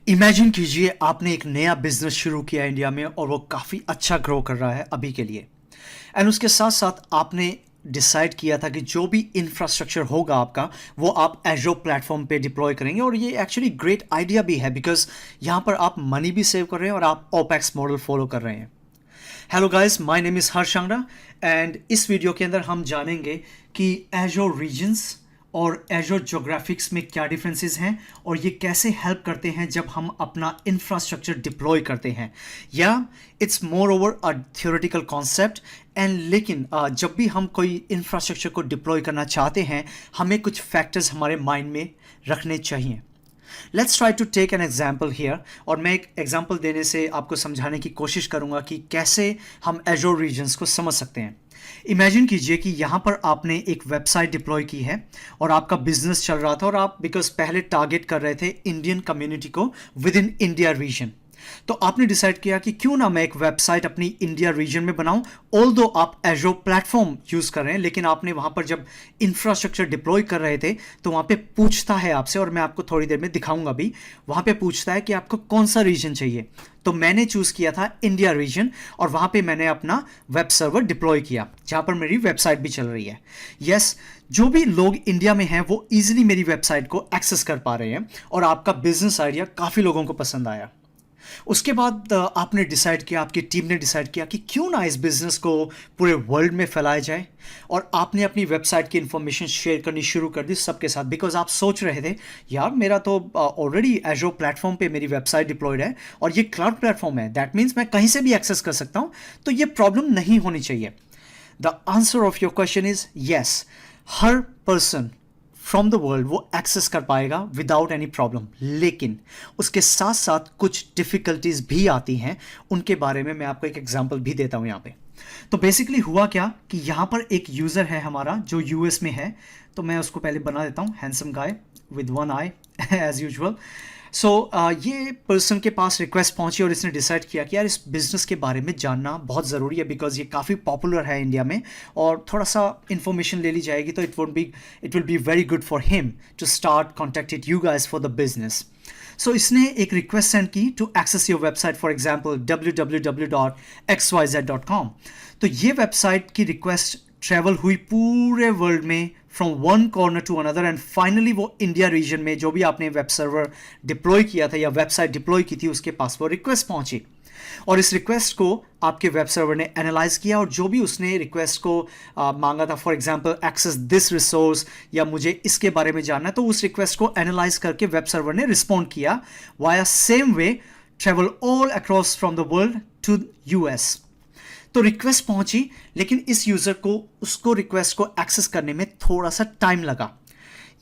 Imagine कीजिए आपने एक नया बिजनेस शुरू किया इंडिया में और वो काफ़ी अच्छा ग्रो कर रहा है अभी के लिए। एंड उसके साथ साथ आपने डिसाइड किया था कि जो भी इंफ्रास्ट्रक्चर होगा आपका वो आप एजो प्लेटफॉर्म पे डिप्लॉय करेंगे। और ये एक्चुअली ग्रेट आइडिया भी है बिकॉज यहाँ पर आप मनी भी सेव कर रहे हैं और आप ओपेक्स मॉडल फॉलो कर रहे हैं। Hello guys, my name is Harsh Angra and इस वीडियो के अंदर हम जानेंगे कि एजो रीजन्स और एजो जोग्राफिक्स में क्या डिफरेंसेस हैं और ये कैसे हेल्प करते हैं जब हम अपना इंफ्रास्ट्रक्चर डिप्लॉय करते हैं। या it's more over a theoretical concept and लेकिन जब भी हम कोई इंफ्रास्ट्रक्चर को डिप्लॉय करना चाहते हैं हमें कुछ फैक्टर्स हमारे माइंड में रखने चाहिए। Let's try to take an example here. और मैं एक एग्जाम्पल देने से आपको समझाने की कोशिश करूंगा कि कैसे हम एजोर रीजन्स को समझ सकते हैं। इमेजिन कीजिए कि यहाँ पर आपने एक वेबसाइट डिप्लॉय की है और आपका बिजनेस चल रहा था और आप बिकॉज पहले टारगेट कर रहे थे इंडियन कम्युनिटी को विद इन इंडिया रीजन। तो आपने डिसाइड किया कि क्यों ना मैं एक वेबसाइट अपनी इंडिया रीजन में बनाऊं। ऑल दो आप एजो प्लेटफॉर्म यूज कर रहे हैं लेकिन आपने वहां पर जब इंफ्रास्ट्रक्चर डिप्लॉय कर रहे थे तो वहां पे पूछता है आपसे, और मैं आपको थोड़ी देर में दिखाऊंगा भी, वहां पे पूछता है कि आपको कौन सा रीजन चाहिए। तो मैंने चूज किया था इंडिया रीजन और वहां पे मैंने अपना वेब सर्वर डिप्लॉय किया जहां पर मेरी वेबसाइट भी चल रही है। यस, जो भी लोग इंडिया में हैं वो इजीली मेरी वेबसाइट को एक्सेस कर पा रहे हैं और आपका बिजनेस आइडिया काफ़ी लोगों को पसंद आया। उसके बाद आपने डिसाइड किया, आपकी टीम ने डिसाइड किया कि क्यों ना इस बिज़नेस को पूरे वर्ल्ड में फैलाया जाए। और आपने अपनी वेबसाइट की इंफॉर्मेशन शेयर करनी शुरू कर दी सबके साथ बिकॉज आप सोच रहे थे यार मेरा तो ऑलरेडी एजो प्लेटफॉर्म पे मेरी वेबसाइट डिप्लॉयड है और ये क्लाउड प्लेटफॉर्म है, दैट मीन्स मैं कहीं से भी एक्सेस कर सकता हूँ, तो ये प्रॉब्लम नहीं होनी चाहिए। The answer of your question is yes, her person from the world वो एक्सेस कर पाएगा विदाउट एनी प्रॉब्लम। लेकिन उसके साथ साथ कुछ डिफ़िकल्टीज भी आती हैं, उनके बारे में मैं आपको एक एग्जांपल भी देता हूं यहाँ पे। तो बेसिकली हुआ क्या कि यहाँ पर एक यूज़र है हमारा जो यूएस में है। तो मैं उसको पहले बना देता हूँ handsome guy with one eye as usual. So ये पर्सन के पास रिक्वेस्ट पहुंची और इसने डिसाइड किया कि यार इस बिज़नेस के बारे में जानना बहुत ज़रूरी है बिकॉज ये काफ़ी पॉपुलर है इंडिया में और थोड़ा सा इन्फॉर्मेशन ले ली जाएगी तो it will be very good for him to start contacted you guys for the business. So इसने एक रिक्वेस्ट सेंड की to access your website, for example www.xyz.com। तो ये वेबसाइट की रिक्वेस्ट ट्रैवल हुई पूरे वर्ल्ड में from one corner to another end finally वो इंडिया रीजन में जो भी आपने वेब सर्वर डिप्लॉय किया था या वेबसाइट डिप्लॉय की थी उसके पास वो रिक्वेस्ट पहुंची। और इस रिक्वेस्ट को आपके वेब सर्वर ने एनालाइज किया और जो भी उसने रिक्वेस्ट को मांगा था, for example access this resource या मुझे इसके बारे में जानना है, तो उस रिक्वेस्ट को एनालाइज करके वेब सर्वर ने रिस्पॉन्ड किया via same way travel all across from the world to US. तो रिक्वेस्ट पहुंची लेकिन इस यूज़र को उसको रिक्वेस्ट को एक्सेस करने में थोड़ा सा टाइम लगा।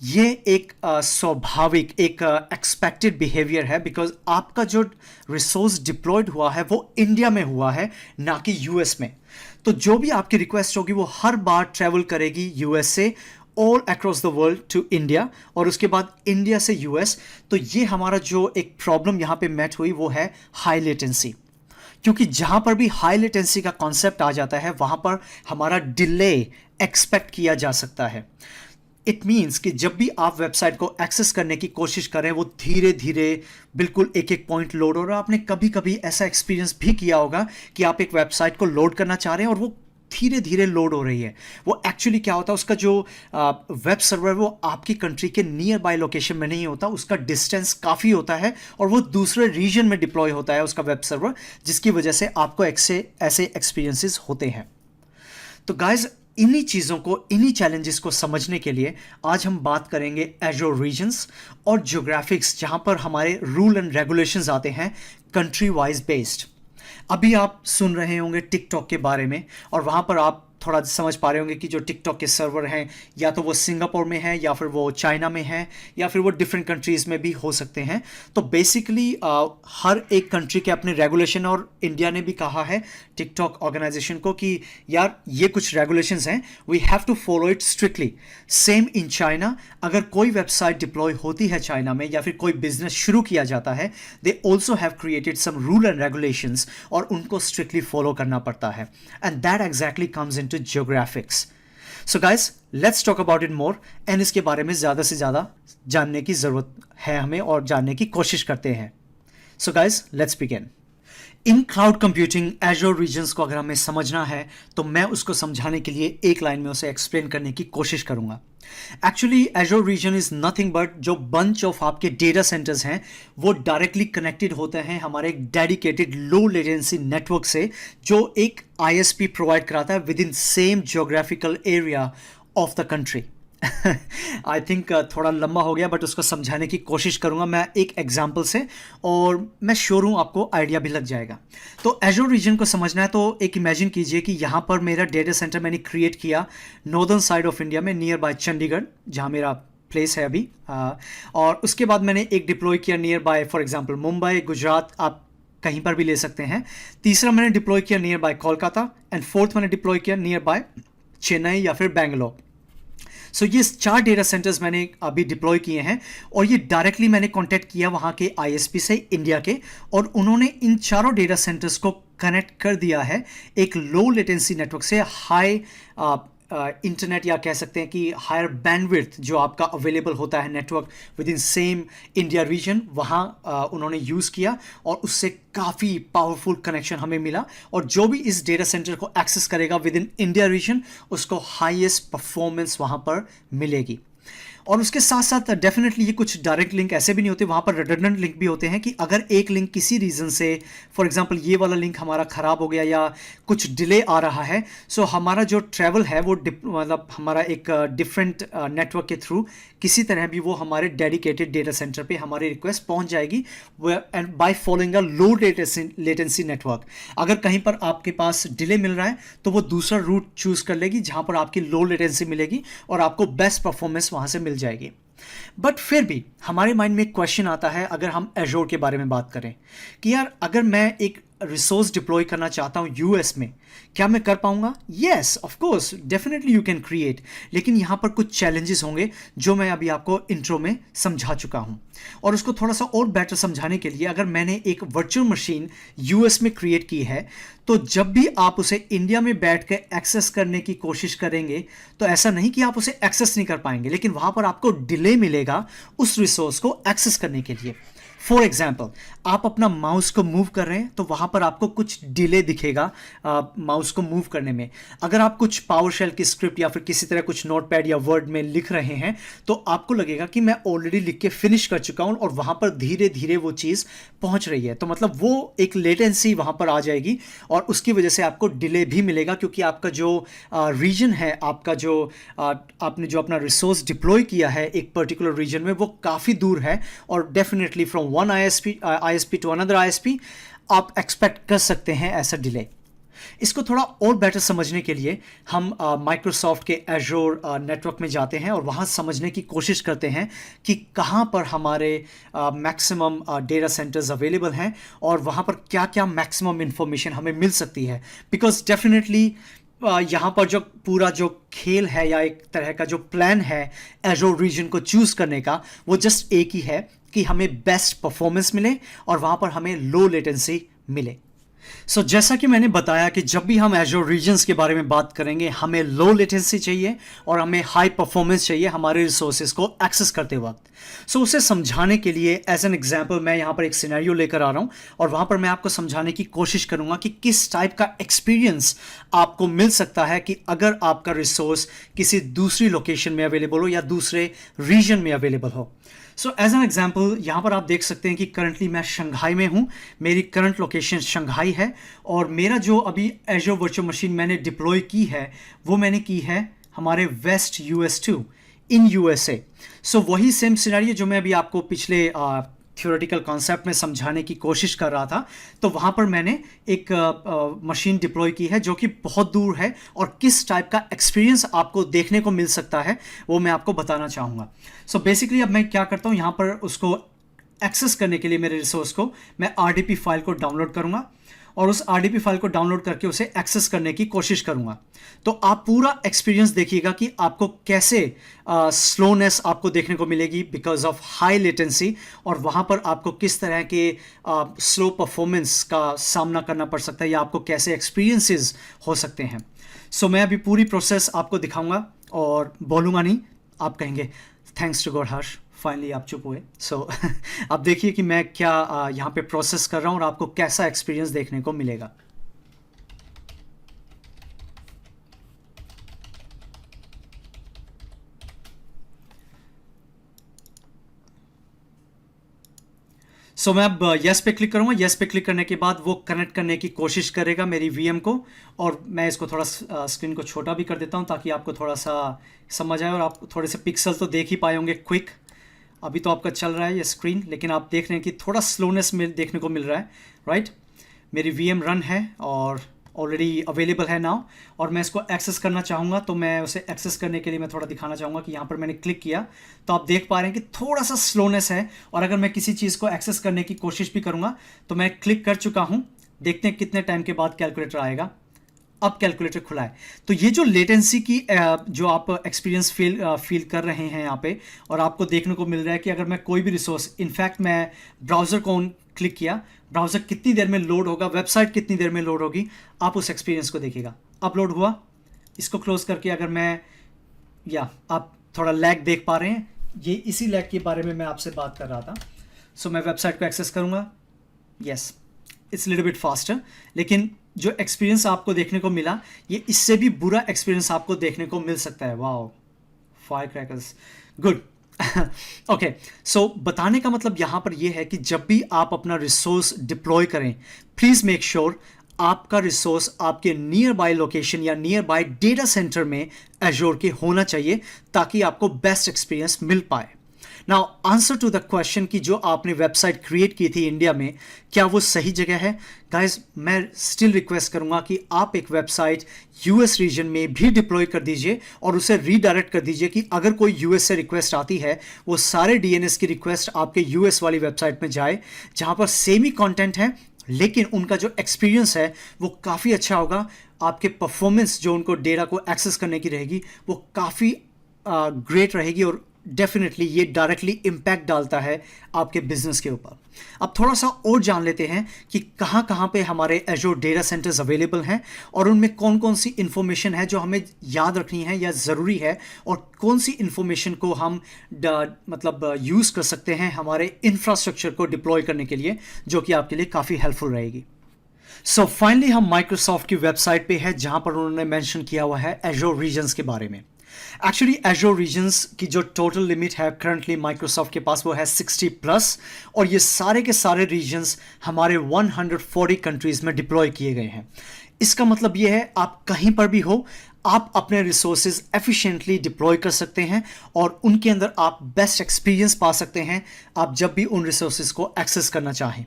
ये एक स्वाभाविक एक एक्सपेक्टेड बिहेवियर है बिकॉज आपका जो रिसोर्स डिप्लॉयड हुआ है वो इंडिया में हुआ है ना कि यूएस में। तो जो भी आपकी रिक्वेस्ट होगी वो हर बार ट्रेवल करेगी यूएस से all across the world to India और उसके बाद इंडिया से यूएस। तो ये हमारा जो एक प्रॉब्लम यहाँ पे मैट हुई वो है हाई लेटेंसी, क्योंकि जहां पर भी हाई लेटेंसी का कॉन्सेप्ट आ जाता है वहां पर हमारा डिले एक्सपेक्ट किया जा सकता है। इट मीन्स कि जब भी आप वेबसाइट को एक्सेस करने की कोशिश करें वो धीरे धीरे बिल्कुल एक एक पॉइंट लोड हो रहा है। आपने कभी कभी ऐसा एक्सपीरियंस भी किया होगा कि आप एक वेबसाइट को लोड करना चाह रहे हैं और वो धीरे धीरे लोड हो रही है। वो एक्चुअली क्या होता है, उसका जो वेब सर्वर वो आपकी कंट्री के नियर बाय लोकेशन में नहीं होता, उसका डिस्टेंस काफ़ी होता है और वो दूसरे रीजन में डिप्लॉय होता है उसका वेब सर्वर, जिसकी वजह से आपको ऐसे एक्सपीरियंसेस होते हैं। तो गाइज इन्हीं चीज़ों को, इन्हीं चैलेंजेस को समझने के लिए आज हम बात करेंगे एजो रीजन्स और ज्योग्राफिक्स, जहाँ पर हमारे रूल एंड रेगुलेशंस आते हैं कंट्री वाइज बेस्ड। अभी आप सुन रहे होंगे टिकटॉक के बारे में और वहाँ पर आप थोड़ा समझ पा रहे होंगे कि जो टिकटॉक के सर्वर हैं या तो वो सिंगापुर में है या फिर वो चाइना में है या फिर वो डिफरेंट कंट्रीज़ में भी हो सकते हैं। तो बेसिकली हर एक कंट्री के अपने रेगुलेशन, और इंडिया ने भी कहा है टिकटॉक ऑर्गेनाइजेशन को कि यार ये कुछ रेगुलेशंस हैं, we have to follow it strictly. Same in China, अगर कोई वेबसाइट डिप्लॉय होती है चाइना में या फिर कोई बिजनेस शुरू किया जाता है, they also have created some rule and regulations और उनको स्ट्रिक्टली फॉलो करना पड़ता है and that exactly comes in to geographics. So guys, let's talk about it more and इसके बारे में ज़्यादा से ज़्यादा जानने की ज़रूरत है हमें और जानने की कोशिश करते हैं। So guys let's begin. In cloud computing Azure regions को अगर हमें समझना है तो मैं उसको समझाने के लिए एक लाइन में उसे एक्सप्लेन करने की कोशिश करूंगा। Actually Azure region is nothing but जो बंच ऑफ आपके डेटा सेंटर्स हैं वो डायरेक्टली कनेक्टेड होते हैं हमारे एक डेडिकेटेड लो लेटेंसी नेटवर्क से, जो एक आईएसपी प्रोवाइड कराता है with in same geographical area of the country. I think थोड़ा लंबा हो गया बट उसको समझाने की कोशिश करूंगा मैं एक एग्जांपल से, और मैं श्योर हूँ आपको आइडिया भी लग जाएगा। तो एजोर रीजन को समझना है तो एक इमेजिन कीजिए कि यहाँ पर मेरा डेटा सेंटर मैंने क्रिएट किया नॉर्दर्न साइड ऑफ इंडिया में, नियर बाय चंडीगढ़ जहाँ मेरा प्लेस है अभी। और उसके बाद मैंने एक डिप्लॉय किया near by for example Mumbai, Gujarat, आप कहीं पर भी ले सकते हैं। तीसरा मैंने डिप्लॉय किया near by Kolkata, and fourth मैंने डिप्लॉय किया नियर बाय चेन्नई या फिर बेंगलोर। सो ये 4 डेटा सेंटर्स मैंने अभी डिप्लॉय किए हैं, और ये डायरेक्टली मैंने कांटेक्ट किया वहाँ के आईएसपी से इंडिया के, और उन्होंने इन चारों डेटा सेंटर्स को कनेक्ट कर दिया है एक लो लेटेंसी नेटवर्क से हाई इंटरनेट, या कह सकते हैं कि हायर बैंडविड्थ जो आपका अवेलेबल होता है network with in same India region, वहाँ उन्होंने यूज़ किया और उससे काफ़ी पावरफुल कनेक्शन हमें मिला। और जो भी इस डेटा सेंटर को एक्सेस करेगा विद इन इंडिया रीजन उसको हाईएस्ट परफॉर्मेंस वहाँ पर मिलेगी। और उसके साथ साथ डेफिनेटली ये कुछ डायरेक्ट लिंक ऐसे भी नहीं होते, वहाँ पर रिडंडेंट लिंक भी होते हैं कि अगर एक लिंक किसी रीज़न से फॉर एग्जांपल ये वाला लिंक हमारा ख़राब हो गया या कुछ डिले आ रहा है, सो हमारा जो ट्रैवल है वो मतलब हमारा एक डिफरेंट नेटवर्क के थ्रू किसी तरह भी वो हमारे डेडिकेटेड डेटा सेंटर पे हमारी रिक्वेस्ट पहुंच जाएगी, and by following a low latency network. अगर कहीं पर आपके पास डिले मिल रहा है तो वो दूसरा रूट चूज़ कर लेगी जहाँ पर आपकी लो लेटेंसी मिलेगी और आपको बेस्ट परफॉर्मेंस वहाँ से मिल जाएगी। बट फिर भी हमारे माइंड में एक क्वेश्चन आता है अगर हम एजोर के बारे में बात करें कि यार अगर मैं एक रिसोर्स डिप्लॉय करना चाहता हूँ यूएस में, क्या मैं कर पाऊंगा? Yes of course definitely you can create, लेकिन यहाँ पर कुछ चैलेंजेस होंगे जो मैं अभी आपको इंट्रो में समझा चुका हूँ। और उसको थोड़ा सा और बेटर समझाने के लिए, अगर मैंने एक वर्चुअल मशीन यूएस में क्रिएट की है तो जब भी आप उसे इंडिया में बैठ कर एक्सेस करने की कोशिश करेंगे तो ऐसा नहीं कि आप उसे एक्सेस नहीं कर पाएंगे, लेकिन वहाँ पर आपको डिले मिलेगा उस रिसोर्स को एक्सेस करने के लिए। फॉर एग्जाम्पल आप अपना माउस को मूव कर रहे हैं तो वहाँ पर आपको कुछ डिले दिखेगा माउस को मूव करने में। अगर आप कुछ पावर शेल की स्क्रिप्ट या फिर किसी तरह कुछ नोटपैड या वर्ड में लिख रहे हैं तो आपको लगेगा कि मैं ऑलरेडी लिख के फिनिश कर चुका हूँ, और वहाँ पर धीरे धीरे वो चीज़ पहुँच रही है, तो मतलब वो एक लेटेंसी वहाँ पर आ जाएगी और उसकी वजह से आपको डिले भी मिलेगा, क्योंकि आपका जो रीजन है, आपका जो आपने जो अपना रिसोर्स डिप्लॉय किया है एक पर्टिकुलर रीजन में वो काफ़ी दूर है, और definitely from one ISP to another ISP आप एक्सपेक्ट कर सकते हैं ऐसा डिले। इसको थोड़ा और बेटर समझने के लिए हम माइक्रोसॉफ्ट के एजोर नेटवर्क में जाते हैं और वहाँ समझने की कोशिश करते हैं कि कहाँ पर हमारे मैक्सिमम डेटा सेंटर्स अवेलेबल हैं और वहाँ पर क्या क्या मैक्सिमम इंफॉर्मेशन हमें मिल सकती है। बिकॉज डेफिनेटली यहाँ पर जो पूरा जो खेल है या एक तरह का जो प्लान है एजोर रीजन को चूज़ करने का, वो जस्ट एक ही है कि हमें बेस्ट परफॉर्मेंस मिले और वहाँ पर हमें लो लेटेंसी मिले। सो जैसा कि मैंने बताया कि जब भी हम एजोर रीजन्स के बारे में बात करेंगे हमें लो लेटेंसी चाहिए और हमें हाई परफॉर्मेंस चाहिए हमारे रिसोर्सेज को एक्सेस करते वक्त। सो उसे समझाने के लिए एज एन एग्जांपल मैं यहाँ पर एक सिनेरियो लेकर आ रहा हूँ और वहाँ पर मैं आपको समझाने की कोशिश करूँगा कि किस टाइप का एक्सपीरियंस आपको मिल सकता है कि अगर आपका रिसोर्स किसी दूसरी लोकेशन में अवेलेबल हो या दूसरे रीजन में अवेलेबल हो। सो एज एन एग्जाम्पल यहाँ पर आप देख सकते हैं कि करंटली मैं शंघाई में हूँ, मेरी करंट लोकेशन शंघाई है, और मेरा जो अभी एजोर वर्चुअल मशीन मैंने डिप्लॉय की है वो मैंने की है हमारे वेस्ट US2 इन USA। सो वही सेम सिनेरियो जो मैं अभी आपको पिछले थ्योरेटिकल कॉन्सेप्ट में समझाने की कोशिश कर रहा था, तो वहाँ पर मैंने एक मशीन डिप्लॉय की है जो कि बहुत दूर है, और किस टाइप का एक्सपीरियंस आपको देखने को मिल सकता है वो मैं आपको बताना चाहूँगा। सो बेसिकली अब मैं क्या करता हूँ, यहाँ पर उसको एक्सेस करने के लिए मेरे रिसोर्स को मैं RDP फाइल को डाउनलोड करूँगा और उस RDP फाइल को डाउनलोड करके उसे एक्सेस करने की कोशिश करूँगा। तो आप पूरा एक्सपीरियंस देखिएगा कि आपको कैसे स्लोनेस आपको देखने को मिलेगी बिकॉज ऑफ हाई लेटेंसी, और वहाँ पर आपको किस तरह के स्लो परफॉर्मेंस का सामना करना पड़ सकता है या आपको कैसे एक्सपीरियंसेस हो सकते हैं। सो मैं अभी पूरी प्रोसेस आपको दिखाऊंगा और बोलूँगा नहीं, आप कहेंगे thanks to God Harsh finally आप चुप हुए। सो अब देखिए कि मैं क्या यहाँ पे प्रोसेस कर रहा हूँ और आपको कैसा एक्सपीरियंस देखने को मिलेगा। सो मैं अब यस पे क्लिक करूंगा। यस पे क्लिक करने के बाद वो कनेक्ट करने की कोशिश करेगा मेरी वीएम को, और मैं इसको थोड़ा स्क्रीन को छोटा भी कर देता हूं ताकि आपको थोड़ा सा समझ आए और आप थोड़े से पिक्सल तो देख ही पाए होंगे क्विक। अभी तो आपका चल रहा है ये स्क्रीन, लेकिन आप देख रहे हैं कि थोड़ा स्लोनेस में देखने को मिल रहा है, राइट। मेरी वीएम रन है और ऑलरेडी अवेलेबल है नाउ, और मैं इसको एक्सेस करना चाहूँगा। तो मैं उसे एक्सेस करने के लिए मैं थोड़ा दिखाना चाहूँगा कि यहाँ पर मैंने क्लिक किया तो आप देख पा रहे हैं कि थोड़ा सा स्लोनेस है। और अगर मैं किसी चीज़ को एक्सेस करने की कोशिश भी करूँगा तो मैं क्लिक कर चुका हूँ। देखते हैं कितने टाइम के बाद कैलकुलेटर आएगा। अब कैलकुलेटर खुला है। तो ये जो लेटेंसी की जो आप एक्सपीरियंस फील कर रहे हैं यहाँ पे, और आपको देखने को मिल रहा है कि अगर मैं कोई भी रिसोर्स, इनफैक्ट मैं ब्राउज़र को क्लिक किया, ब्राउज़र कितनी देर में लोड होगा, वेबसाइट कितनी देर में लोड होगी, आप उस एक्सपीरियंस को देखिएगा। अपलोड हुआ, इसको क्लोज करके अगर मैं, या आप थोड़ा लैग देख पा रहे हैं, ये इसी लैग के बारे में मैं आपसे बात कर रहा था। सो मैं वेबसाइट को एक्सेस करूँगा। Yes, it's little bit faster, लेकिन जो एक्सपीरियंस आपको देखने को मिला, ये इससे भी बुरा एक्सपीरियंस आपको देखने को मिल सकता है। Wow, fire crackers, good. Okay, so बताने का मतलब यहाँ पर ये है कि जब भी आप अपना रिसोर्स डिप्लॉय करें, प्लीज़ मेक श्योर आपका रिसोर्स आपके नियर बाय लोकेशन या नियर बाय डेटा सेंटर में एजोर के होना चाहिए, ताकि आपको बेस्ट एक्सपीरियंस मिल पाए। Now answer to the question कि जो आपने वेबसाइट क्रिएट की थी इंडिया में, क्या वो सही जगह है? गाइज, मैं स्टिल रिक्वेस्ट करूंगा कि आप एक वेबसाइट यूएस रीजन में भी डिप्लॉय कर दीजिए और उसे रीडायरेक्ट कर दीजिए कि अगर कोई यूएस से रिक्वेस्ट आती है, वो सारे डीएनएस की रिक्वेस्ट आपके यूएस वाली वेबसाइट में जाए, जहां पर सेम ही कंटेंट है, लेकिन उनका जो एक्सपीरियंस है वो काफ़ी अच्छा होगा। आपके परफॉर्मेंस जो उनको डेटा को एक्सेस करने की रहेगी वो काफ़ी ग्रेट रहेगी, और डेफिनेटली ये डायरेक्टली इम्पैक्ट डालता है आपके बिजनेस के ऊपर। अब थोड़ा सा और जान लेते हैं कि कहाँ कहाँ पे हमारे एजोर डेटा सेंटर्स अवेलेबल हैं और उनमें कौन कौन सी इन्फॉर्मेशन है जो हमें याद रखनी है या ज़रूरी है, और कौन सी इन्फॉर्मेशन को हम मतलब यूज़ कर सकते हैं हमारे इंफ्रास्ट्रक्चर को डिप्लॉय करने के लिए, जो कि आपके लिए काफ़ी हेल्पफुल रहेगी। सो फाइनली हम माइक्रोसॉफ्ट की वेबसाइट पे है, जहाँ पर उन्होंने मेंशन किया हुआ है एजोर रीजन्स के बारे में। एक्चुअली एजोर रीजन्स की जो टोटल लिमिट है करंटली माइक्रोसॉफ्ट के पास, वो है 60+, और ये सारे के सारे रीजन्स हमारे 140 कंट्रीज़ में डिप्लॉय किए गए हैं। इसका मतलब ये है आप कहीं पर भी हो, आप अपने रिसोर्सेज एफिशिएंटली डिप्लॉय कर सकते हैं और उनके अंदर आप बेस्ट एक्सपीरियंस पा सकते हैं, आप जब भी उन रिसोर्सेज को एक्सेस करना चाहें।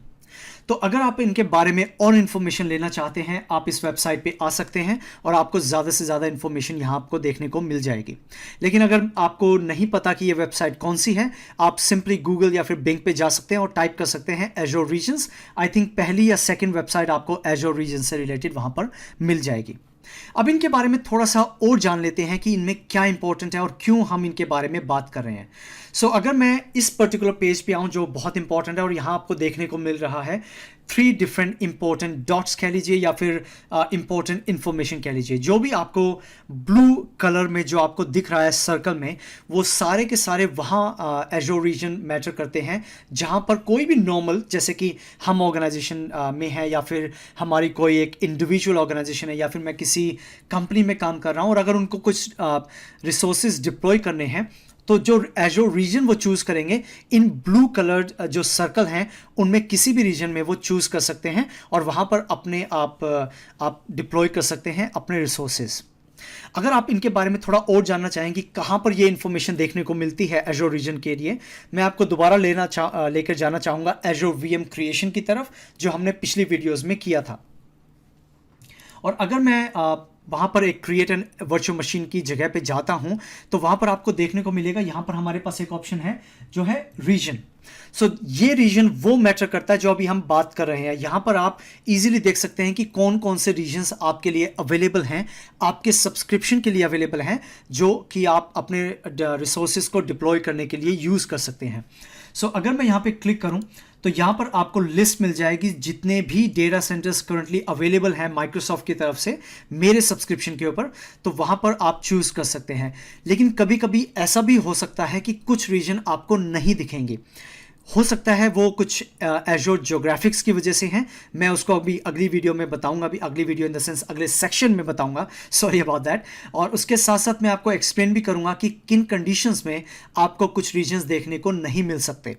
तो अगर आप इनके बारे में और इन्फॉर्मेशन लेना चाहते हैं, आप इस वेबसाइट पे आ सकते हैं और आपको ज़्यादा से ज़्यादा इन्फॉर्मेशन यहाँ आपको देखने को मिल जाएगी। लेकिन अगर आपको नहीं पता कि ये वेबसाइट कौन सी है, आप सिंपली गूगल या फिर बिंग पे जा सकते हैं और टाइप कर सकते हैं एजोर रीजन्स। आई थिंक पहली या सेकेंड वेबसाइट आपको एजोर रीजन से रिलेटेड वहाँ पर मिल जाएगी। अब इनके बारे में थोड़ा सा और जान लेते हैं कि इनमें क्या इंपॉर्टेंट है और क्यों हम इनके बारे में बात कर रहे हैं। सो अगर मैं इस पर्टिकुलर पेज पे आऊँ जो बहुत इंपॉर्टेंट है, और यहाँ आपको देखने को मिल रहा है 3 डिफरेंट इंपॉर्टेंट डॉट्स कह लीजिए या फिर इंपॉर्टेंट इंफॉर्मेशन कह लीजिए, जो भी आपको ब्लू कलर में जो आपको दिख रहा है सर्कल में, वो सारे के सारे वहाँ एजोर रीजन मैटर करते हैं, जहाँ पर कोई भी नॉर्मल, जैसे कि हम ऑर्गेनाइजेशन में है या फिर हमारी कोई एक इंडिविजुअल ऑर्गेनाइजेशन है या फिर मैं किसी कंपनी में काम कर रहा हूँ, और अगर उनको कुछ रिसोर्सेज डिप्लॉय करने हैं, तो जो एजोर रीजन वो चूज़ करेंगे, इन ब्लू कलर्ड जो सर्कल हैं उनमें किसी भी रीजन में वो चूज़ कर सकते हैं और वहाँ पर अपने आप डिप्लॉय कर सकते हैं अपने रिसोर्सेज। अगर आप इनके बारे में थोड़ा और जानना चाहें कि कहाँ पर ये इन्फॉर्मेशन देखने को मिलती है एजोर रीजन के लिए, मैं आपको दोबारा लेकर जाना चाहूँगा एजोर वीएम क्रिएशन की तरफ, जो हमने पिछली वीडियोज़ में किया था। और अगर मैं वहाँ पर एक क्रिएट एन वर्चुअल मशीन की जगह पे जाता हूँ, तो वहाँ पर आपको देखने को मिलेगा, यहाँ पर हमारे पास एक ऑप्शन है जो है रीजन। सो ये रीजन वो मैटर करता है जो अभी हम बात कर रहे हैं। यहाँ पर आप इजीली देख सकते हैं कि कौन कौन से रीजन्स आपके लिए अवेलेबल हैं, आपके सब्सक्रिप्शन के लिए अवेलेबल हैं, जो कि आप अपने रिसोर्सेज को डिप्लॉय करने के लिए यूज़ कर सकते हैं। सो अगर मैं यहाँ पे क्लिक करूँ तो यहाँ पर आपको लिस्ट मिल जाएगी जितने भी डेटा सेंटर्स करंटली अवेलेबल हैं माइक्रोसॉफ्ट की तरफ से मेरे सब्सक्रिप्शन के ऊपर, तो वहाँ पर आप चूज़ कर सकते हैं। लेकिन कभी कभी ऐसा भी हो सकता है कि कुछ रीजन आपको नहीं दिखेंगे। हो सकता है वो कुछ एजोर ज्योग्राफिक्स की वजह से हैं। मैं उसको अभी अगली वीडियो में बताऊंगा, अभी अगली वीडियो इन द सेंस अगले सेक्शन में बताऊंगा, सॉरी अबाउट दैट। और उसके साथ साथ मैं आपको एक्सप्लेन भी करूंगा कि किन कंडीशंस में आपको कुछ रीजन्स देखने को नहीं मिल सकते।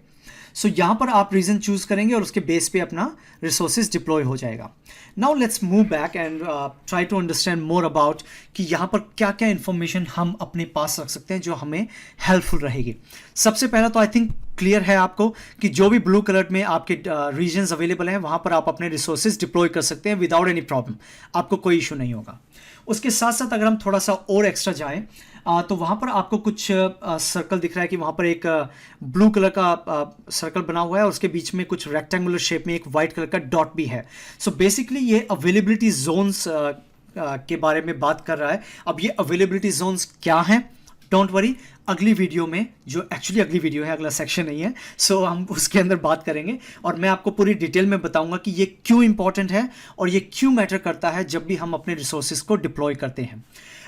सो यहाँ पर आप रीजन चूज करेंगे और उसके बेस पे अपना रिसोर्सेज डिप्लॉय हो जाएगा। Now let's move back and try to understand more about कि यहाँ पर क्या क्या इंफॉर्मेशन हम अपने पास रख सकते हैं जो हमें हेल्पफुल रहेगी। सबसे पहला तो आई थिंक क्लियर है आपको कि जो भी ब्लू कलर में आपके रीजन्स अवेलेबल हैं वहाँ पर आप अपने रिसोर्सेज डिप्लॉय कर सकते हैं विदाउट एनी प्रॉब्लम, आपको कोई इशू नहीं होगा। उसके साथ साथ अगर हम थोड़ा सा और एक्स्ट्रा जाएं तो वहाँ पर आपको कुछ सर्कल दिख रहा है कि वहाँ पर एक ब्लू कलर का सर्कल बना हुआ है और उसके बीच में कुछ रेक्टेंगुलर शेप में एक वाइट कलर का डॉट भी है। सो बेसिकली ये अवेलेबिलिटी जोन्स के बारे में बात कर रहा है। अब ये अवेलेबिलिटी जोन्स क्या हैं, डोंट वरी, अगली वीडियो में, जो एक्चुअली अगली वीडियो है, अगला सेक्शन नहीं है, सो हम उसके अंदर बात करेंगे और मैं आपको पूरी डिटेल में बताऊंगा कि ये क्यों इंपॉर्टेंट है और ये क्यों मैटर करता है जब भी हम अपने रिसोर्सेज को डिप्लॉय करते हैं।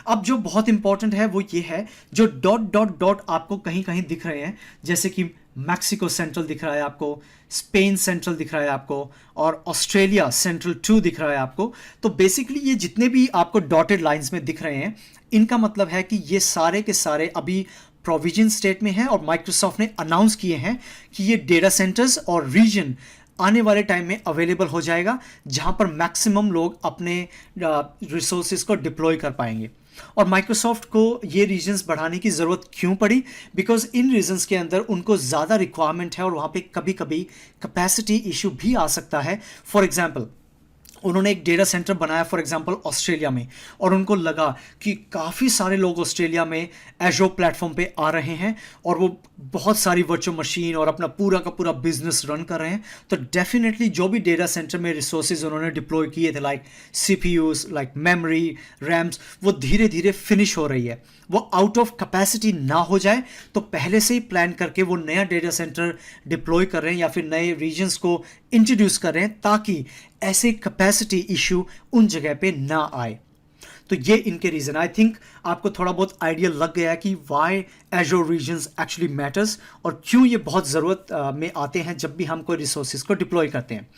अब जो बहुत इंपॉर्टेंट है वो ये है, जो डॉट डॉट डॉट आपको कहीं कहीं दिख रहे हैं, जैसे कि मैक्सिको सेंट्रल दिख रहा है आपको, स्पेन सेंट्रल दिख रहा है आपको, और ऑस्ट्रेलिया सेंट्रल 2 दिख रहा है आपको। तो बेसिकली ये जितने भी आपको डॉटेड लाइंस में दिख रहे हैं, इनका मतलब है कि ये सारे के सारे अभी प्रोविजन स्टेट में हैं और माइक्रोसॉफ्ट ने अनाउंस किए हैं कि ये डेटा सेंटर्स और रीजन आने वाले टाइम में अवेलेबल हो जाएगा जहां पर मैक्सिमम लोग अपने रिसोर्सेज को डिप्लॉय कर पाएंगे। और माइक्रोसॉफ्ट को ये रीजन्स बढ़ाने की ज़रूरत क्यों पड़ी? बिकॉज इन रीजन्स के अंदर उनको ज़्यादा रिक्वायरमेंट है और वहाँ पे कभी कभी कैपेसिटी इशू भी आ सकता है। फॉर एग्जाम्पल, उन्होंने एक डेटा सेंटर बनाया फॉर एग्जांपल ऑस्ट्रेलिया में, और उनको लगा कि काफ़ी सारे लोग ऑस्ट्रेलिया में एजोर प्लेटफॉर्म पे आ रहे हैं और वो बहुत सारी वर्चुअल मशीन और अपना पूरा का पूरा बिजनेस रन कर रहे हैं। तो डेफिनेटली जो भी डेटा सेंटर में रिसोर्सेज उन्होंने डिप्लॉय किए थे, like CPUs, like memory, RAMs, वो धीरे धीरे फिनिश हो रही है। वो आउट ऑफ कैपेसिटी ना हो जाए तो पहले से ही प्लान करके वो नया डेटा सेंटर डिप्लॉय कर रहे हैं या फिर नए रीजन्स को इंट्रोड्यूस कर रहे हैं ताकि ऐसे कैपेसिटी इशू उन जगह पे ना आए। तो ये इनके रीजन, आई थिंक आपको थोड़ा बहुत आइडिया लग गया कि why Azure regions actually matters और क्यों ये बहुत ज़रूरत में आते हैं जब भी हम कोई रिसोर्सेज को डिप्लॉय करते हैं।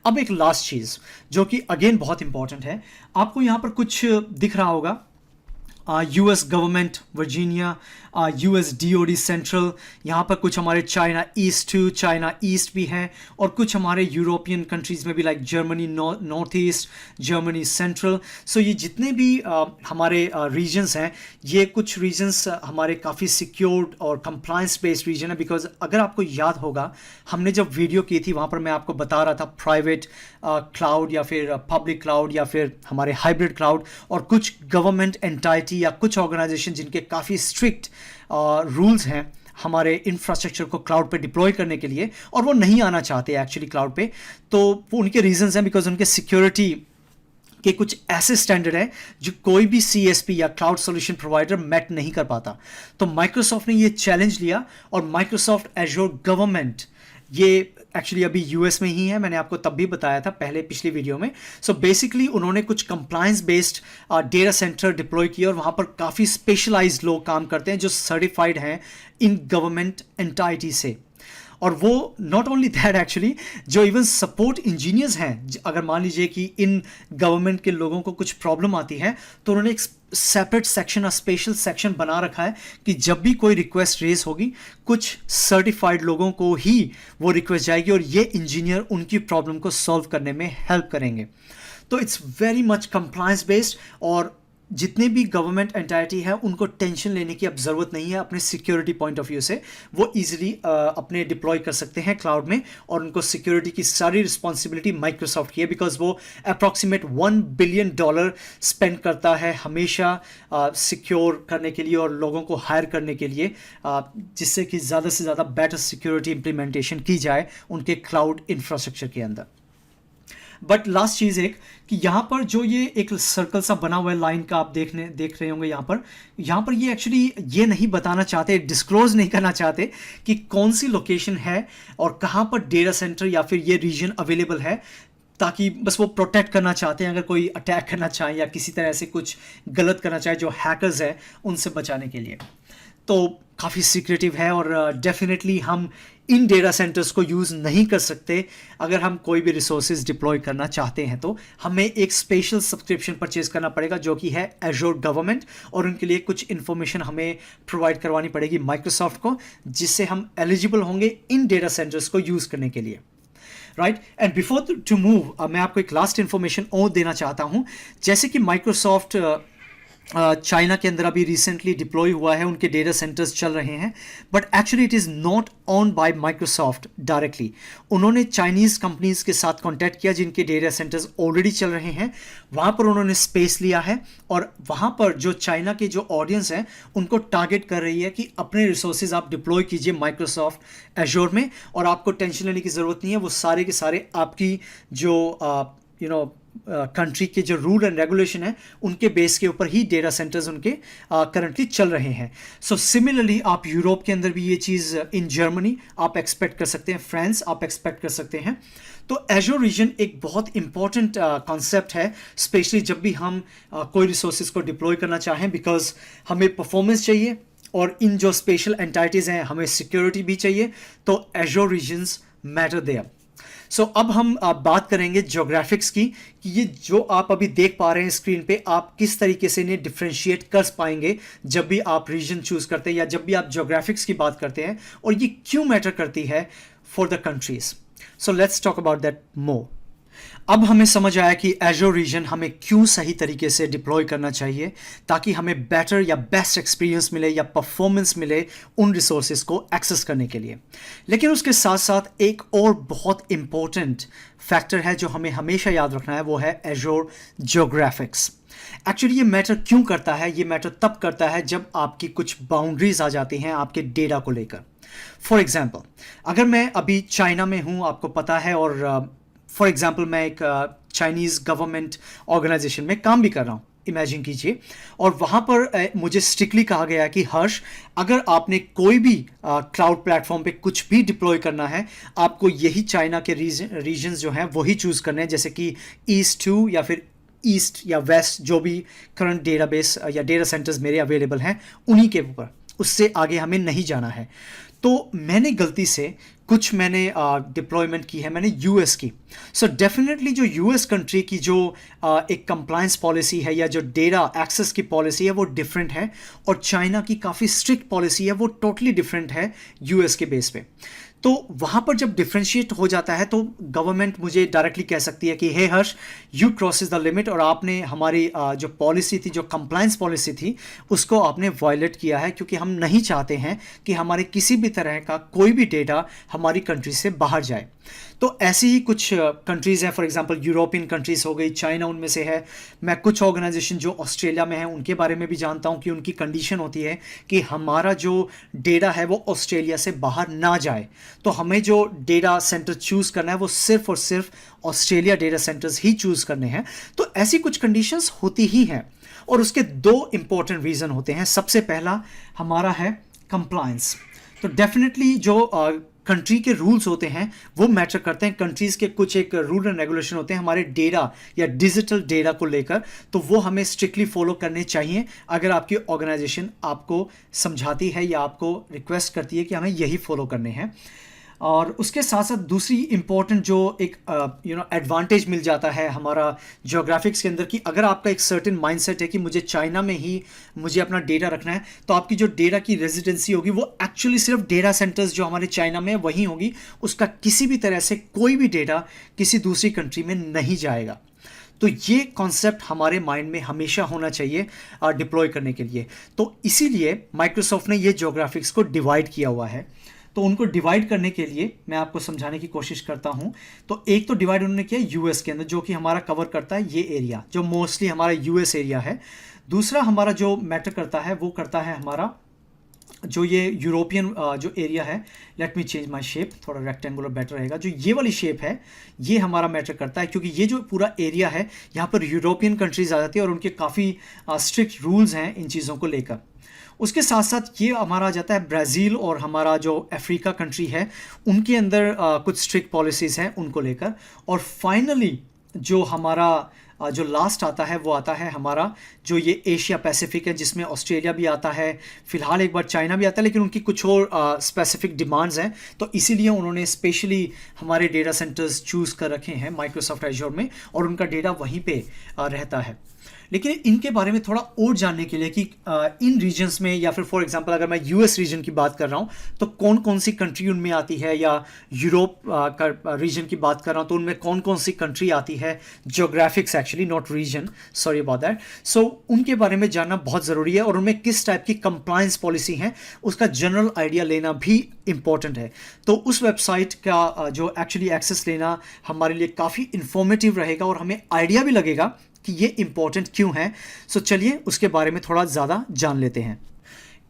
अब एक लास्ट चीज़ जो कि अगेन बहुत इंपॉर्टेंट है, आपको यहाँ पर कुछ दिख रहा होगा, US government Virginia, US DoD central, यहाँ पर कुछ हमारे चाइना ईस्ट 2, चाइना ईस्ट भी हैं, और कुछ हमारे यूरोपियन कंट्रीज़ में भी like Germany north east, Germany central. So ये जितने भी हमारे रीजन्स हैं, ये कुछ रीजन्स हमारे काफ़ी सिक्योर्ड और कंप्लायंस बेस्ड रीजन है। बिकॉज अगर आपको याद होगा, हमने जब वीडियो की थी वहाँ पर मैं आपको बता रहा था प्राइवेट क्लाउड या फिर पब्लिक क्लाउड या फिर हमारे हाइब्रिड क्लाउड, और कुछ गवर्नमेंट एंटाइटी या कुछ ऑर्गेनाइजेशन जिनके काफ़ी स्ट्रिक्ट रूल्स हैं हमारे इंफ्रास्ट्रक्चर को क्लाउड पे डिप्लॉय करने के लिए, और वो नहीं आना चाहते एक्चुअली क्लाउड पे। तो वो उनके रीजंस हैं बिकॉज उनके सिक्योरिटी के कुछ ऐसे स्टैंडर्ड है जो कोई भी सीएसपी या क्लाउड सॉल्यूशन प्रोवाइडर मैट नहीं कर पाता। तो माइक्रोसॉफ्ट ने ये चैलेंज लिया और माइक्रोसॉफ्ट एजोर गवर्नमेंट, ये एक्चुअली अभी यूएस में ही है, मैंने आपको तब भी बताया था पहले पिछली वीडियो में। सो बेसिकली उन्होंने कुछ compliance based data centre deploy किया और वहाँ पर काफ़ी स्पेशलाइज्ड लोग काम करते हैं जो सर्टिफाइड हैं इन गवर्नमेंट एंटाइटी से। और वो नॉट ओनली दैट, एक्चुअली जो इवन सपोर्ट इंजीनियर्स हैं, अगर मान लीजिए कि इन गवर्नमेंट के लोगों को कुछ प्रॉब्लम आती है तो उन्होंने एक सेपरेट सेक्शन, स्पेशल सेक्शन बना रखा है कि जब भी कोई रिक्वेस्ट रेज होगी, कुछ सर्टिफाइड लोगों को ही वो रिक्वेस्ट जाएगी और ये इंजीनियर उनकी प्रॉब्लम को सॉल्व करने में हेल्प करेंगे। तो it's very much compliance based, और जितने भी गवर्नमेंट एंटाइटी है उनको टेंशन लेने की अब ज़रूरत नहीं है। अपने सिक्योरिटी पॉइंट ऑफ व्यू से वो इजीली अपने डिप्लॉय कर सकते हैं क्लाउड में, और उनको सिक्योरिटी की सारी रिस्पॉन्सिबिलिटी माइक्रोसॉफ्ट की है। बिकॉज वो अप्रॉक्सीमेट $1 बिलियन स्पेंड करता है हमेशा सिक्योर करने के लिए और लोगों को हायर करने के लिए, जिससे कि ज़्यादा से ज़्यादा बेटर सिक्योरिटी इम्प्लीमेंटेशन की जाए उनके क्लाउड इंफ्रास्ट्रक्चर के अंदर। बट लास्ट चीज़ एक कि यहाँ पर जो ये एक सर्कल सा बना हुआ है लाइन का, आप देख रहे होंगे यहाँ पर ये एक्चुअली ये नहीं बताना चाहते, डिस्क्लोज नहीं करना चाहते कि कौन सी लोकेशन है और कहाँ पर डेटा सेंटर या फिर ये रीजन अवेलेबल है, ताकि बस वो प्रोटेक्ट करना चाहते हैं अगर कोई अटैक करना चाहे या किसी तरह से कुछ गलत करना चाहे, जो हैकर्स है उनसे बचाने के लिए। तो काफ़ी सीक्रेटिव है और डेफिनेटली हम इन डेटा सेंटर्स को यूज़ नहीं कर सकते। अगर हम कोई भी रिसोर्सेज डिप्लॉय करना चाहते हैं तो हमें एक स्पेशल सब्सक्रिप्शन परचेज करना पड़ेगा जो कि है एजोर गवर्नमेंट, और उनके लिए कुछ इन्फॉर्मेशन हमें प्रोवाइड करवानी पड़ेगी माइक्रोसॉफ्ट को, जिससे हम एलिजिबल होंगे इन डेटा सेंटर्स को यूज़ करने के लिए, right. And before to move मैं आपको एक लास्ट इन्फॉर्मेशन और देना चाहता हूँ। जैसे कि माइक्रोसॉफ्ट चाइना के अंदर अभी रिसेंटली डिप्लॉय हुआ है, उनके डेटा सेंटर्स चल रहे हैं, but actually it is not owned by Microsoft directly. उन्होंने चाइनीज़ कंपनीज के साथ कॉन्टैक्ट किया जिनके डेटा सेंटर्स ऑलरेडी चल रहे हैं, वहाँ पर उन्होंने स्पेस लिया है और वहाँ पर जो चाइना के जो ऑडियंस है उनको टारगेट कर रही है कि अपने रिसोर्सेज आप डिप्लॉय कीजिए माइक्रोसॉफ्ट एजोर में, और आपको टेंशन लेने की ज़रूरत नहीं है। वो सारे के सारे आपकी जो कंट्री के जो रूल एंड रेगुलेशन है उनके बेस के ऊपर ही डेटा सेंटर्स उनके करंटली चल रहे हैं। सो सिमिलरली आप यूरोप के अंदर भी ये चीज़, इन जर्मनी आप एक्सपेक्ट कर सकते हैं, फ्रांस आप एक्सपेक्ट कर सकते हैं। तो एजोर रीजन एक बहुत इंपॉर्टेंट कॉन्सेप्ट है, स्पेशली जब भी हम कोई रिसोर्सेज को डिप्लॉय करना चाहें, बिकॉज हमें परफॉर्मेंस चाहिए और इन जो स्पेशल एंटाइटीज़ हैं हमें सिक्योरिटी भी चाहिए, तो एजोर रीजन्स मैटर देयर। सो अब हम बात करेंगे ज्योग्राफिक्स की, कि ये जो आप अभी देख पा रहे हैं स्क्रीन पे, आप किस तरीके से इन्हें डिफ्रेंशिएट कर पाएंगे जब भी आप रीजन चूज करते हैं या जब भी आप ज्योग्राफिक्स की बात करते हैं, और ये क्यों मैटर करती है for the countries. So let's talk about that more. अब हमें समझ आया कि एजोर रीजन हमें क्यों सही तरीके से डिप्लॉय करना चाहिए, ताकि हमें बेटर या बेस्ट एक्सपीरियंस मिले या परफॉर्मेंस मिले उन रिसोर्सेज को एक्सेस करने के लिए। लेकिन उसके साथ साथ एक और बहुत इंपॉर्टेंट फैक्टर है जो हमें हमेशा याद रखना है, वो है एजोर ज्योग्राफिक्स। एक्चुअली ये मैटर क्यों करता है? ये मैटर तब करता है जब आपकी कुछ बाउंड्रीज आ जाती हैं आपके डेटा को लेकर। फॉर एग्जाम्पल, अगर मैं अभी चाइना में हूँ, आपको पता है, और फॉर एग्जाम्पल मैं एक चाइनीज़ गवर्नमेंट ऑर्गेनाइजेशन में काम भी कर रहा हूँ, इमेजिन कीजिए, और वहाँ पर मुझे स्ट्रिक्टली कहा गया कि हर्ष, अगर आपने कोई भी क्लाउड प्लेटफॉर्म पे कुछ भी डिप्लॉय करना है, आपको यही चाइना के रीजन्स जो हैं वही चूज़ करने हैं, जैसे कि ईस्ट 2 या फिर ईस्ट या वेस्ट, जो भी करंट डेटाबेस या डेटा सेंटर्स मेरे अवेलेबल हैं उन्हीं के ऊपर, उससे आगे हमें नहीं जाना है। तो मैंने गलती से मैंने डिप्लॉयमेंट की है, मैंने यूएस की। सो डेफिनेटली जो यूएस कंट्री की जो एक कंप्लायंस पॉलिसी है या जो डेटा एक्सेस की पॉलिसी है वो डिफरेंट है, और चाइना की काफ़ी स्ट्रिक्ट पॉलिसी है, वो टोटली डिफरेंट है यूएस के बेस पे। तो वहाँ पर जब डिफ्रेंशिएट हो जाता है तो गवर्नमेंट मुझे डायरेक्टली कह सकती है कि हे हर्ष, यू क्रॉसेस द लिमिट, और आपने हमारी जो पॉलिसी थी, जो कंप्लायंस पॉलिसी थी, उसको आपने वायलेट किया है, क्योंकि हम नहीं चाहते हैं कि हमारे किसी भी तरह का कोई भी डेटा हमारी कंट्री से बाहर जाए। तो ऐसी ही कुछ कंट्रीज़ हैं, फॉर एग्जांपल यूरोपियन कंट्रीज़ हो गई, चाइना उनमें से है। मैं कुछ ऑर्गेनाइजेशन जो ऑस्ट्रेलिया में है उनके बारे में भी जानता हूं कि उनकी कंडीशन होती है कि हमारा जो डेटा है वो ऑस्ट्रेलिया से बाहर ना जाए। तो हमें जो डेटा सेंटर चूज़ करना है वो सिर्फ और सिर्फ ऑस्ट्रेलिया डेटा सेंटर्स ही चूज़ करने हैं। तो ऐसी कुछ कंडीशंस होती ही हैं, और उसके दो इंपॉर्टेंट रीज़न होते हैं। सबसे पहला हमारा है कंप्लायंस। तो डेफिनेटली जो कंट्री के रूल्स होते हैं वो मैटर करते हैं। कंट्रीज़ के कुछ एक रूल एंड रेगुलेशन होते हैं हमारे डेटा या डिजिटल डेटा को लेकर, तो वो हमें स्ट्रिक्टली फॉलो करने चाहिए अगर आपकी ऑर्गेनाइजेशन आपको समझाती है या आपको रिक्वेस्ट करती है कि हमें यही फॉलो करने हैं। और उसके साथ साथ दूसरी इंपॉर्टेंट जो एक एडवांटेज मिल जाता है हमारा ज्योग्राफिक्स के अंदर, कि अगर आपका एक सर्टेन माइंडसेट है कि मुझे चाइना में ही मुझे अपना डेटा रखना है, तो आपकी जो डेटा की रेजिडेंसी होगी वो एक्चुअली सिर्फ डेटा सेंटर्स जो हमारे चाइना में वहीं होगी, उसका किसी भी तरह से कोई भी डेटा किसी दूसरी कंट्री में नहीं जाएगा। तो ये कॉन्सेप्ट हमारे माइंड में हमेशा होना चाहिए डिप्लॉय करने के लिए। तो इसीलिए माइक्रोसॉफ्ट ने ये ज्योग्राफिक्स को डिवाइड किया हुआ है। तो उनको डिवाइड करने के लिए मैं आपको समझाने की कोशिश करता हूं। तो एक तो डिवाइड उन्होंने किया यूएस के अंदर, जो कि हमारा कवर करता है ये एरिया, जो मोस्टली हमारा यूएस एरिया है। दूसरा हमारा जो मैटर करता है वो करता है हमारा जो ये यूरोपियन जो एरिया है, let me change my shape, थोड़ा रेक्टेंगुलर बेटर रहेगा। जो ये वाली शेप है ये हमारा मैटर करता है, क्योंकि ये जो पूरा एरिया है यहाँ पर यूरोपियन कंट्रीज़ आ जाती है और उनके काफ़ी स्ट्रिक्ट रूल्स हैं इन चीज़ों को लेकर। उसके साथ साथ ये हमारा आ जाता है ब्राज़ील और हमारा जो अफ्रीका कंट्री है उनके अंदर कुछ स्ट्रिक्ट पॉलिसीज़ हैं उनको लेकर। और फाइनली जो हमारा जो लास्ट आता है वो आता है हमारा जो ये एशिया पैसिफिक है, जिसमें ऑस्ट्रेलिया भी आता है, फ़िलहाल एक बार चाइना भी आता है, लेकिन उनकी कुछ और स्पेसिफिक डिमांड्स हैं, तो इसीलिए उन्होंने स्पेशली हमारे डेटा सेंटर्स चूज़ कर रखे हैं माइक्रोसॉफ्ट एज़्योर में और उनका डेटा वहीं पे रहता है। लेकिन इनके बारे में थोड़ा और जानने के लिए कि इन रीजन्स में, या फिर फॉर एग्जांपल अगर मैं यूएस रीजन की बात कर रहा हूँ तो कौन कौन सी कंट्री उनमें आती है, या यूरोप का रीजन की बात कर रहा हूँ तो उनमें कौन कौन सी कंट्री आती है, geographics actually not region, sorry about that. So उनके बारे में जानना बहुत ज़रूरी है और उनमें किस टाइप की कंप्लायंस पॉलिसी है उसका जनरल आइडिया लेना भी इम्पॉर्टेंट है। तो उस वेबसाइट का जो एक्चुअली एक्सेस लेना हमारे लिए काफ़ी इंफॉर्मेटिव रहेगा और हमें आइडिया भी लगेगा कि ये इंपॉर्टेंट क्यों है। सो चलिए उसके बारे में थोड़ा ज़्यादा जान लेते हैं।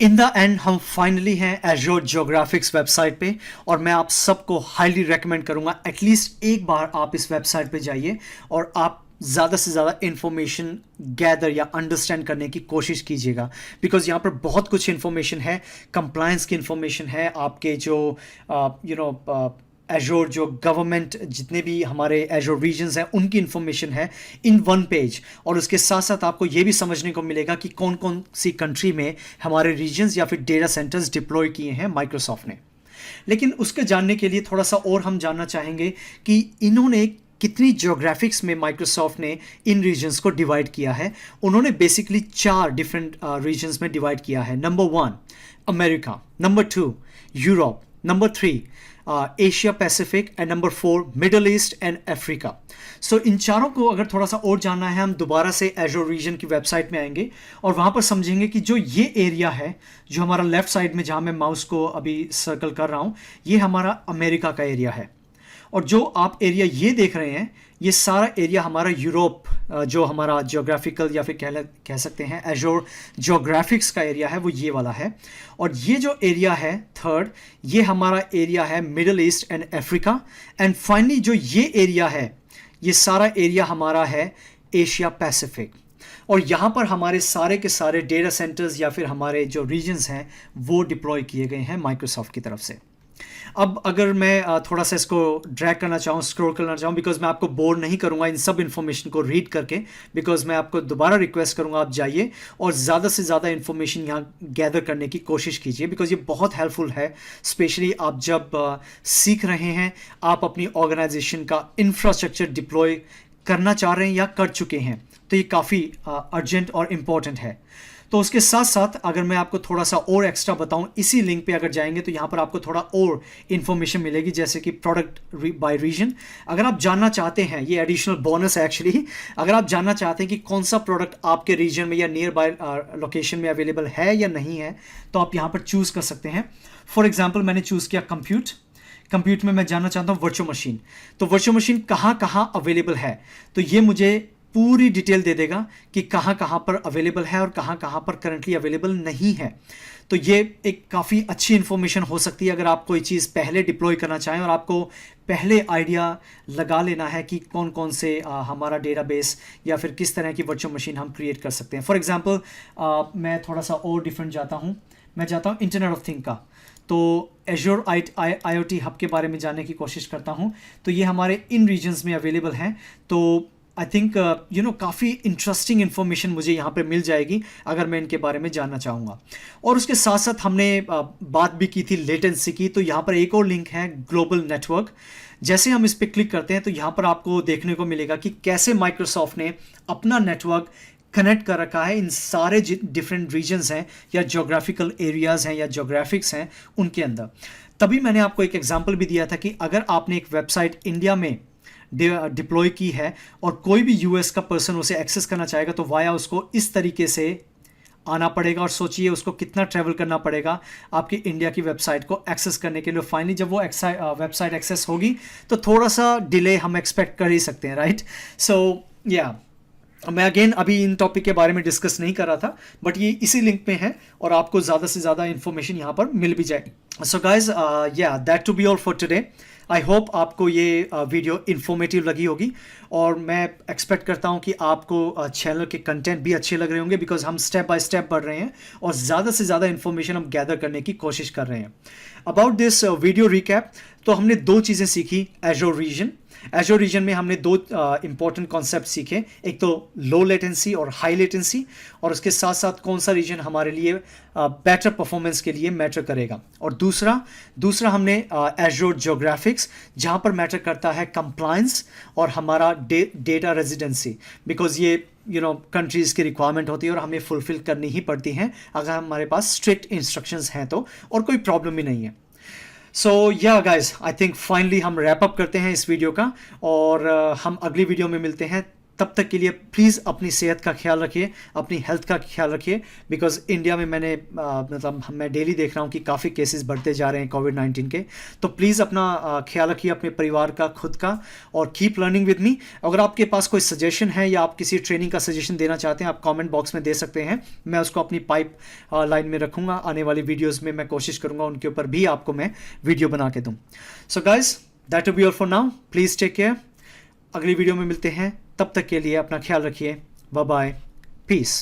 इन द एंड हम फाइनली हैं एज़्योर जियोग्राफिक्स वेबसाइट पे और मैं आप सबको हाईली रेकमेंड करूँगा एटलीस्ट एक बार आप इस वेबसाइट पे जाइए और आप ज़्यादा से ज़्यादा इन्फॉर्मेशन गैदर या अंडरस्टैंड करने की कोशिश कीजिएगा, बिकॉज यहाँ पर बहुत कुछ इन्फॉर्मेशन है, कंप्लायंस की इन्फॉर्मेशन है, आपके जो एज़्योर जो गवर्नमेंट जितने भी हमारे एज़्योर रीजन्स हैं उनकी इन्फॉर्मेशन है इन वन पेज। और उसके साथ साथ आपको ये भी समझने को मिलेगा कि कौन कौन सी कंट्री में हमारे रीजन्स या फिर डेटा सेंटर्स डिप्लॉय किए हैं माइक्रोसॉफ्ट ने। लेकिन उसके जानने के लिए थोड़ा सा और हम जानना चाहेंगे कि इन्होंने कितनी जियोग्राफिक्स में माइक्रोसॉफ्ट ने इन रीजन्स को डिवाइड किया है। उन्होंने बेसिकली 4 डिफरेंट रीजन्स में डिवाइड किया है। Number 1 America, number 2 Europe, number 3 Asia Pacific and number 4 Middle East and Africa. So इन चारों को अगर थोड़ा सा और जानना है हम दोबारा से एज़्योर रीजन की वेबसाइट में आएंगे और वहाँ पर समझेंगे कि जो ये एरिया है जो हमारा लेफ्ट साइड में जहाँ मैं माउस को अभी सर्कल कर रहा हूँ ये हमारा अमेरिका का एरिया है। और जो आप एरिया ये देख रहे हैं ये सारा एरिया हमारा यूरोप जो हमारा जियोग्राफिकल या फिर कह सकते हैं एज़्योर जियोग्राफिक्स का एरिया है वो ये वाला है। और ये जो एरिया है थर्ड ये हमारा एरिया है middle East and Africa. And finally जो ये एरिया है ये सारा एरिया हमारा है एशिया पैसिफिक। और यहाँ पर हमारे सारे के सारे डेटा सेंटर्स या फिर हमारे जो रीजन्स हैं वो डिप्लॉय किए गए हैं माइक्रोसॉफ्ट की तरफ से। अब अगर मैं थोड़ा सा इसको ड्रैग करना चाहूँ, स्क्रॉल करना चाहूँ, बिकॉज मैं आपको बोर नहीं करूँगा इन सब इन्फॉर्मेशन को रीड करके, बिकॉज मैं आपको दोबारा रिक्वेस्ट करूँगा आप जाइए और ज़्यादा से ज़्यादा इन्फॉर्मेशन यहाँ गैदर करने की कोशिश कीजिए, बिकॉज ये बहुत हेल्पफुल है स्पेशली आप जब सीख रहे हैं, आप अपनी ऑर्गेनाइजेशन का इंफ्रास्ट्रक्चर डिप्लॉय करना चाह रहे हैं या कर चुके हैं, तो ये काफ़ी अर्जेंट और इम्पॉर्टेंट है। तो उसके साथ साथ अगर मैं आपको थोड़ा सा और एक्स्ट्रा बताऊं, इसी लिंक पे अगर जाएंगे तो यहाँ पर आपको थोड़ा और इन्फॉर्मेशन मिलेगी, जैसे कि प्रोडक्ट बाय रीजन। अगर आप जानना चाहते हैं, ये एडिशनल बोनस है एक्चुअली, अगर आप जानना चाहते हैं कि कौन सा प्रोडक्ट आपके रीजन में या नियर बाय लोकेशन में अवेलेबल है या नहीं है, तो आप यहाँ पर चूज़ कर सकते हैं। फॉर एग्जाम्पल मैंने चूज़ किया कंप्यूट में मैं जानना चाहता हूँ वर्चुअल मशीन, तो वर्चुअल मशीन कहाँ कहाँ अवेलेबल है, तो ये मुझे पूरी डिटेल दे देगा कि कहाँ कहाँ पर अवेलेबल है और कहाँ कहाँ पर करंटली अवेलेबल नहीं है। तो ये एक काफ़ी अच्छी इन्फॉर्मेशन हो सकती है अगर आप कोई चीज़ पहले डिप्लॉय करना चाहें और आपको पहले आइडिया लगा लेना है कि कौन कौन से हमारा डेटाबेस या फिर किस तरह की वर्चुअल मशीन हम क्रिएट कर सकते हैं। फॉर एग्जांपल मैं थोड़ा सा और डिफरेंट जाता हूँ, मैं जाता हूँ इंटरनेट ऑफ थिंग का, तो एज़्योर IoT हब के बारे में जानने की कोशिश करता हूँ। तो ये हमारे इन रीजन्स में अवेलेबल हैं। तो आई थिंक काफ़ी इंटरेस्टिंग इन्फॉर्मेशन मुझे यहाँ पे मिल जाएगी अगर मैं इनके बारे में जानना चाहूँगा। और उसके साथ साथ हमने बात भी की थी लेटेंसी की, तो यहाँ पर एक और लिंक है ग्लोबल नेटवर्क। जैसे हम इस पर क्लिक करते हैं तो यहाँ पर आपको देखने को मिलेगा कि कैसे माइक्रोसॉफ्ट ने अपना नेटवर्क कनेक्ट कर रखा है इन सारे डिफरेंट रीजन्स हैं या जोग्राफिकल एरियाज़ हैं या जोग्राफिक्स हैं उनके अंदर। तभी मैंने आपको एक एग्जांपल भी दिया था कि अगर आपने एक वेबसाइट इंडिया में डिप्लॉय की है और कोई भी यूएस का पर्सन उसे एक्सेस करना चाहेगा तो वाया उसको इस तरीके से आना पड़ेगा। और सोचिए उसको कितना ट्रैवल करना पड़ेगा आपकी इंडिया की वेबसाइट को एक्सेस करने के लिए। फाइनली जब वो वेबसाइट एक्सेस होगी तो थोड़ा सा डिले हम एक्सपेक्ट कर ही सकते हैं, राइट। सो या मैं अगेन अभी इन टॉपिक के बारे में डिस्कस नहीं कर रहा था, बट ये इसी लिंक में है और आपको ज़्यादा से ज़्यादा इन्फॉर्मेशन यहाँ पर मिल भी जाएगी। सो गाइज, या that to be all for today. I hope आपको ये वीडियो इन्फॉर्मेटिव लगी होगी, और मैं एक्सपेक्ट करता हूँ कि आपको चैनल के कंटेंट भी अच्छे लग रहे होंगे, बिकॉज हम स्टेप बाय स्टेप बढ़ रहे हैं और ज़्यादा से ज़्यादा इन्फॉर्मेशन हम गैदर करने की कोशिश कर रहे हैं। अबाउट दिस वीडियो रिकैप, तो हमने दो चीज़ें सीखी एजोर रीजन। एजोर रीजन में हमने दो इंपॉर्टेंट कॉन्सेप्ट सीखे, एक तो लो लेटेंसी और हाई लेटेंसी, और उसके साथ साथ कौन सा रीजन हमारे लिए बेटर परफॉर्मेंस के लिए मैटर करेगा। और दूसरा हमने एजोर ज्योग्राफिक्स, जहाँ पर मैटर करता है कंप्लायंस और हमारा डेटा रेजिडेंसी, बिकॉज ये कंट्रीज़ की रिक्वायरमेंट होती है और हमें फुलफिल करनी ही पड़ती हैं अगर हमारे पास स्ट्रिक्ट इंस्ट्रक्शंस हैं तो, और कोई प्रॉब्लम भी नहीं है। सो yeah guys, I think finally हम रैप अप करते हैं इस वीडियो का, और हम अगली वीडियो में मिलते हैं। तब तक के लिए प्लीज़ अपनी सेहत का ख्याल रखिए, अपनी हेल्थ का ख्याल रखिए, बिकॉज इंडिया में मतलब मैं डेली देख रहा हूँ कि काफ़ी केसेस बढ़ते जा रहे हैं कोविड-19 के। तो प्लीज़ अपना ख्याल रखिए, अपने परिवार का, खुद का, और कीप लर्निंग विद मी। अगर आपके पास कोई सजेशन है या आप किसी ट्रेनिंग का सजेशन देना चाहते हैं, आप कॉमेंट बॉक्स में दे सकते हैं। मैं उसको अपनी पाइप लाइन में रखूँगा। आने वाली वीडियोज़ में मैं कोशिश करूँगा उनके ऊपर भी आपको मैं वीडियो बना के दूँ। So guys, that will be all for now. Please take care. अगली वीडियो में मिलते हैं, तब तक के लिए अपना ख्याल रखिए। Bye bye, piece.